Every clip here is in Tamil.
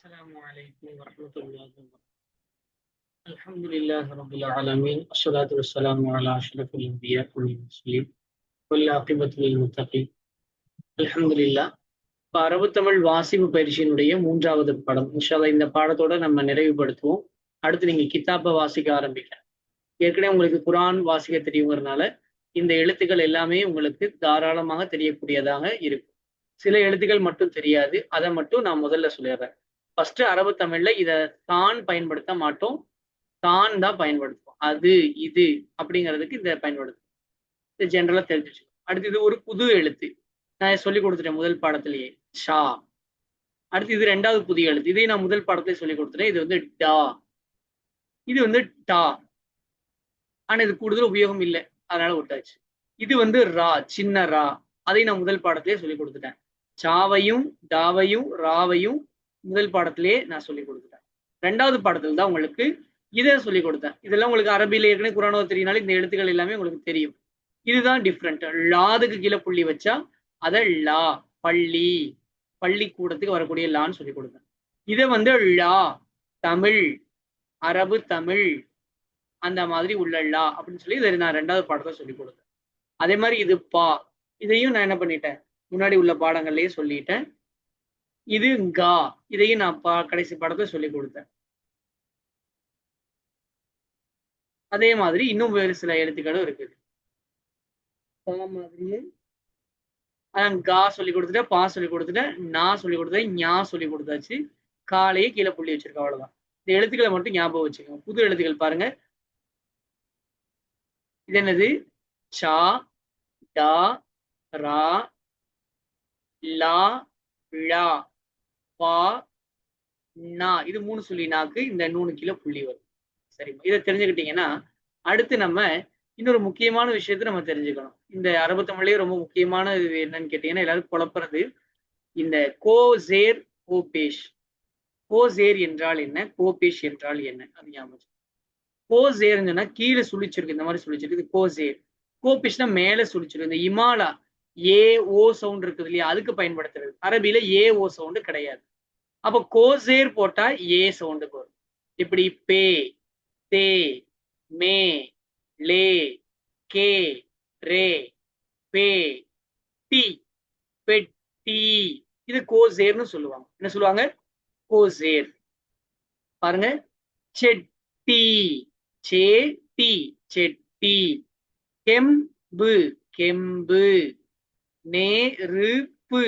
السلام عليكم ورحمة الله وبركاته. الحمد لله رب العالمين والصلاة والسلام على أشرف الأنبياء والمرسلين والعاقبة للمتقين. الحمد لله. இப்போ அரபு தமிழ் வாசிப்பு பயிற்சியினுடைய 3வது பாடம். இன்ஷா அல்லாஹ் இந்த பாடத்தோட நம்ம நிறைவுபடுத்துவோம். அடுத்து நீங்க கித்தாப்பை வாசிக்க ஆரம்பிக்க. ஏற்கனவே உங்களுக்கு குர்ஆன் வாசிக்க தெரியுங்கிறதுனால இந்த எழுத்துக்கள் எல்லாமே உங்களுக்கு தாராளமாக தெரியக்கூடியதாக இருக்கும். சில எழுத்துக்கள் மட்டும் தெரியாது. அதை மட்டும் நான் முதல்ல சொல்லிடுறேன். ஃபர்ஸ்ட் அரபு தமிழ்ல இதை தான் பயன்படுத்த மாட்டோம். தான் தான் பயன்படுத்துவோம். அது இது அப்படிங்கிறதுக்கு இதை பயன்படுத்தும். இது ஜென்ரலா தெரிஞ்சிச்சு. அடுத்து இது ஒரு புது எழுத்து. நான் சொல்லி கொடுத்துட்டேன் முதல் பாடத்திலேயே. ஷா. அடுத்து இது 2வது புதிய எழுத்து. இதை நான் முதல் பாடத்திலே சொல்லி கொடுத்துட்டேன். இது வந்து டா. இது வந்து டா. ஆனா இது கூடுதல் உபயோகம் இல்லை, அதனால விட்டாச்சு. இது வந்து ரா, சின்ன ரா. அதை நான் முதல் பாடத்திலே சொல்லி கொடுத்துட்டேன். சாவையும் டாவையும் ராவையும் முதல் பாடத்திலே நான் சொல்லி கொடுத்துட்டேன். 2வது பாடத்தில் தான் உங்களுக்கு இதை சொல்லி கொடுத்தேன். இதெல்லாம் உங்களுக்கு அரபியில ஏற்கனவே குர்ஆன் தெரியுனால இந்த எழுத்துக்கள் எல்லாமே உங்களுக்கு தெரியும். இதுதான் டிஃப்ரெண்ட். லாதுக்கு கீழே புள்ளி வச்சா அதை லா, பள்ளி, பள்ளிக்கூடத்துக்கு வரக்கூடிய லான்னு சொல்லி கொடுத்தேன். இதை வந்து லா, தமிழ், அரபு தமிழ், அந்த மாதிரி உள்ள லா அப்படின்னு சொல்லி இதை நான் 2வது பாடத்தை சொல்லி கொடுத்தேன். அதே மாதிரி இது பா. இதையும் நான் என்ன பண்ணிட்டேன், முன்னாடி உள்ள பாடங்கள்லயே சொல்லிட்டேன். இது கா. இதையும் நான் கடைசி பாடத்தை சொல்லி கொடுத்தேன். அதே மாதிரி இன்னும் வேறு சில எழுத்துக்களும் இருக்குது. பா மாதிரியே கா சொல்லி கொடுத்துட்டேன், பா சொல்லி கொடுத்துட்டேன், நான் சொல்லி கொடுத்தேன், ஞா சொல்லி கொடுத்தாச்சு. காலையே கீழே புள்ளி வச்சிருக்கோம், அவ்வளவுதான். இந்த எழுத்துக்களை மட்டும் ஞாபகம் வச்சுக்கோங்க. புது எழுத்துக்கள் பாருங்க. இது என்னது? சா, டா, ரா, லா, லா, பா, நா. இது 3 சொல்லி நாக்கு. இந்த 3 கீழே புள்ளி வரும். சரிம்மா, இதை தெரிஞ்சுக்கிட்டீங்கன்னா அடுத்து நம்ம இன்னொரு முக்கியமான விஷயத்தை நம்ம தெரிஞ்சுக்கணும். இந்த அரபு தமிழ்லயே ரொம்ப முக்கியமான இது என்னன்னு கேட்டீங்கன்னா, எல்லாரும் குழப்பறது இந்த கோசேர், கோபேஷ். கோசேர் என்றால் என்ன, கோபேஷ் என்றால் என்ன, அது ஞாபகம். கோசேர்ன்னு சொன்னா கீழே சுழிச்சிருக்கு, இந்த மாதிரி சுழிச்சிருக்கு, இது கோசேர். கோபேஷ்னா மேல சுழிச்சிருக்கு. இந்த இமாலா ஏ ஓ சவுண்ட் இருக்குது இல்லையா, அதுக்கு பயன்படுத்துறது. அரபியில ஏ ஓ சவுண்டு கிடையாது. அப்ப கோசேர் போட்டா ஏ சவுண்டுக்கு வரும். இப்படி பே, தே, மே, லே, கே, ரே, பே, டி, பெட்டி. இது கோசேர்னு சொல்லுவாங்க. என்ன சொல்லுவாங்க? கோசேர். பாருங்க. செட்டி, சேட்டி, செட்டி. கெம்பு, கெம்பு. நெருப்பு,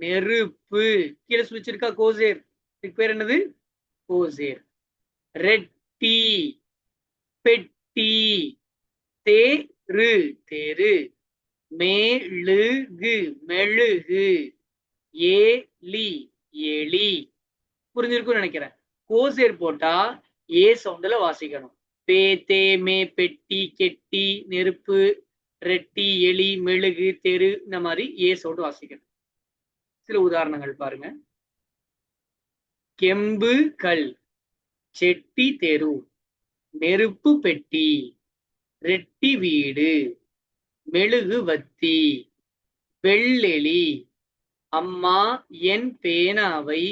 நெருப்பு. கீழே சுழிச்சிருக்கா கோசேர். இதுக்கு பேர் என்னது? கோசேர். ரெட்டி, பெட்டி. தேரு, தேரு. மேழுகு, மெழுகு. ஏலி, எலி. புரிஞ்சிருக்கும்னு நினைக்கிறேன். கோசேர் போட்டா ஏ சவுண்டுல வாசிக்கணும். பே, தே, மே, பெட்டி, கெட்டி, நெருப்பு, ரெட்டி, எலி, மெழுகு, தெரு, இந்த மாதிரி ஏ சவுண்டு வாசிக்கணும். சில உதாரணங்கள் பாருங்க. கெம்பு கல், செட்டி தெரு, நெருப்பு பெட்டி, ரெட்டி வீடு, மெழுகு வத்தி, வெள்ளெலி. அம்மா, என் பேனாவை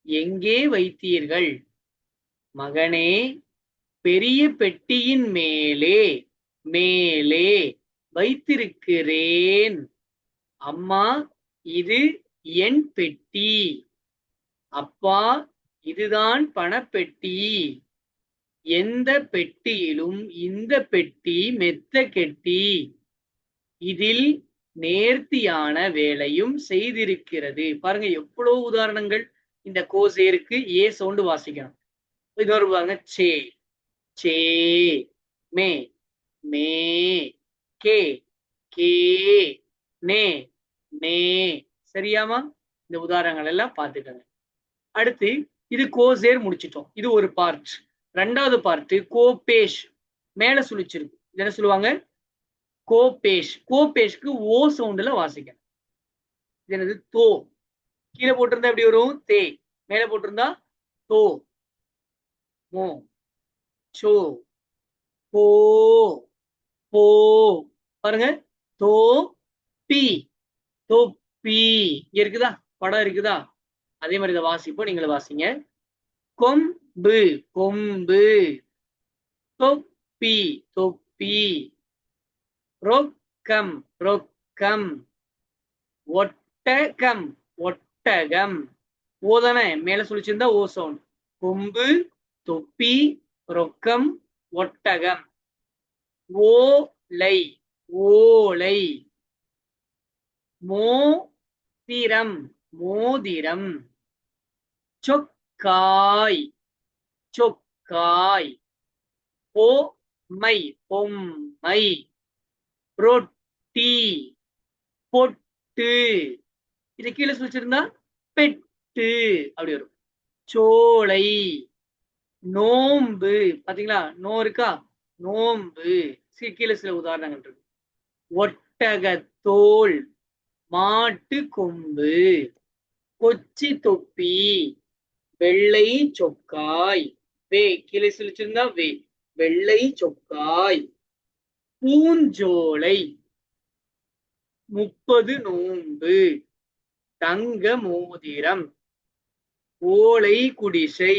எங்கே வைத்தீர்கள்? மகனே, பெரிய பெட்டியின் மேலே, மேலே வைத்திருக்கிறேன். அம்மா, இது என் பெட்டி. அப்பா, இதுதான் பணப்பெட்டி. எந்த பெட்டியிலும் இந்த பெட்டி மெத்த கெட்டி. இதில் நேர்த்தியான வேலையும் செய்திருக்கிறது. பாருங்க எவ்வளவு உதாரணங்கள். இந்த கோசேருக்கு ஏ சவுண்டு வாசிக்கணும். இன்னொரு பாருங்க. சே, சே, மே, மே, கே, கே, நே, நே. சரியாமா? இந்த உதாரணங்கள் எல்லாம் பார்த்துக்கங்க. அடுத்து இது கோசேர் முடிச்சிட்டோம். இது ஒரு பார்ட். 2வது பார்ட் கோபேஷ். மேல சுழிச்சிருக்கு. என்ன சொல்லுவாங்க? கோபேஷ். கோபேஷ்க்கு ஓ சவுண்டுல வாசிக்கணும். இது என்னது? தோ. கீழே போட்டிருந்தா எப்படி வரும்? தே. மேல போட்டிருந்தா தோ, மோ, சோ, போ, போ. பாருங்க. தோ, பி, தொப்பி. இங்க இருக்குதா? படம் இருக்குதா? அதே மாதிரி இதை வாசிப்போம். நீங்களும் வாசிங்க. கொம்பு கொம்பு. தொப்பி தொப்பி. ரொக்கம் ரொக்கம். ஒட்டகம் ஒட்டகம். ஓதானே மேல சொல்லிச்சிருந்தா ஓ சவுண்ட். கொம்பு, தொப்பி, ரொக்கம், ஒட்டகம். ஓலை ஓலை. மோதிரம் மோதிரம். சொக்காய் சொக்காய். பொம்மை பொம்மை. ரொட்டி பொட்டு. இதை கீழே சொல்லிச்சிருந்தா பெட்டு அப்படி வரும். சோலை. நோம்பு பாத்தீங்களா, நோ இருக்கா, நோம்பு. கீழே சில உதாரணங்கள் இருக்கு. ஒட்டகத்தோல். மாட்டு கொம்பு. கொச்சி தொப்பி. வெள்ளை சொக்காய். வே கீழே சொல்லிச்சிருந்தா வே. வெள்ளை சொக்காய். பூஞ்சோலை. 30 நோன்பு. தங்க மோதிரம். ஓலை குடிசை.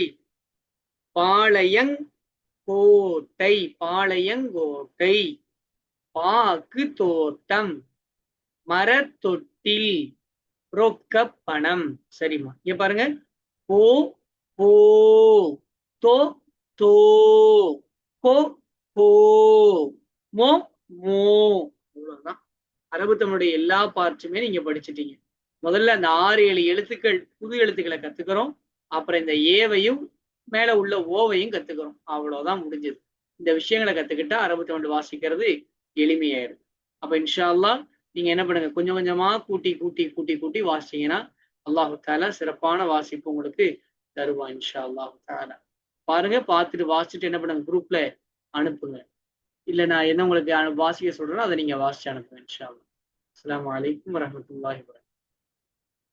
பாளையங்கோட்டை பாளையங்கோட்டை. பாக்கு தோட்டம். மரத்தொட்டில். ரொக்கப்பணம். சரிம்மா, இங்க பாருங்க. போ போ. தோ தோ. கோ கோ. மோ மோ. அவ்வளவுதான். அரபு தமிழுடைய எல்லா பார்ட்ஸுமே நீங்க படிச்சுட்டீங்க. முதல்ல அந்த 6-7 எழுத்துக்கள் புது எழுத்துக்களை கத்துக்கிறோம். அப்புறம் இந்த ஏவையும் மேல உள்ள ஓவையும் கத்துக்கிறோம். அவ்வளவுதான் முடிஞ்சது. இந்த விஷயங்களை கத்துக்கிட்டா அரபு தமிழ் வாசிக்கிறது எளிமையாயிரும். அப்ப இன்ஷா அல்லாஹ் நீங்க என்ன பண்ணுங்க, கொஞ்சம் கொஞ்சமா கூட்டி கூட்டி கூட்டி கூட்டி வாசிங்கன்னா அல்லாஹு தாலா சிறப்பான வாசிப்பு உங்களுக்கு தருவான் இன்ஷா அல்லாஹு தாலா. பாருங்க, பார்த்துட்டு வாசிச்சுட்டு என்ன பண்ணுங்க, குரூப்ல அனுப்புங்க. இல்ல நான் என்ன உங்களுக்கு வாசிக்க சொல்றேனோ அதை நீங்க வாசிச்சு அனுப்புங்க இன்ஷா அல்லாஹ். அஸ்ஸலாமு அலைக்கும் வரஹ்மத்துல்லாஹி வபரகாத்துஹு.